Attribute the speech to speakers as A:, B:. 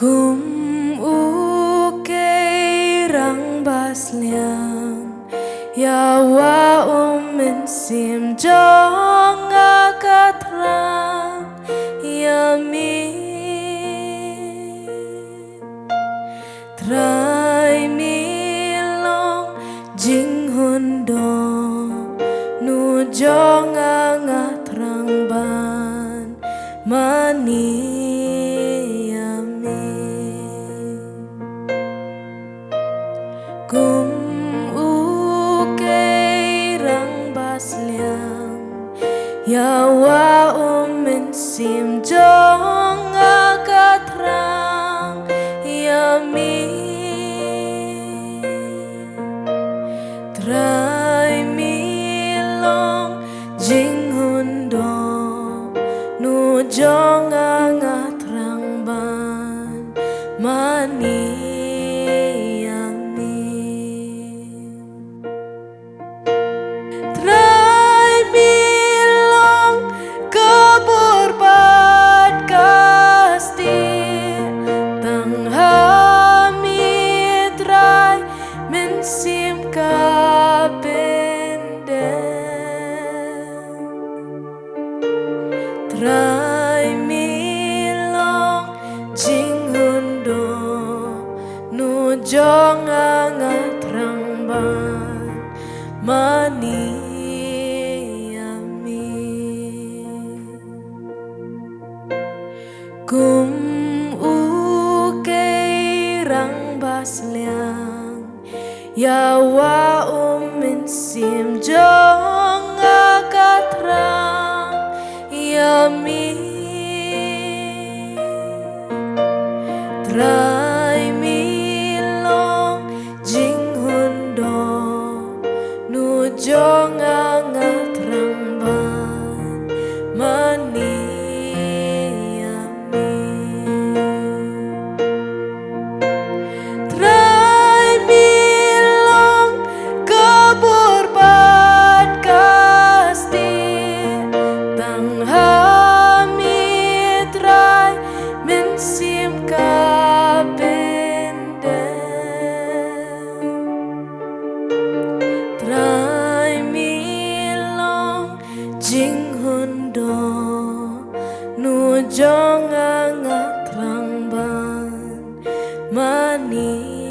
A: Kum ukay rang basliang Yawa min sim jong akatrang Yami Trai milong jing hundong Nu jong angatrang ban mani Kum ukay rang basliang Yawa min sim jong akatrang Yami Trai milong jing hundong Nu jong angatrang ban mani sim kapenden Trai milong jing hundo Nu jong angatrang ban mani yami Kum ukay rang basliang Yawa min sim jong akatrang Yami Trai milong jing hundo Nu jong angatrang ban mani sim kapenden Trai milong jing hundo Nu jong angatrang ban mani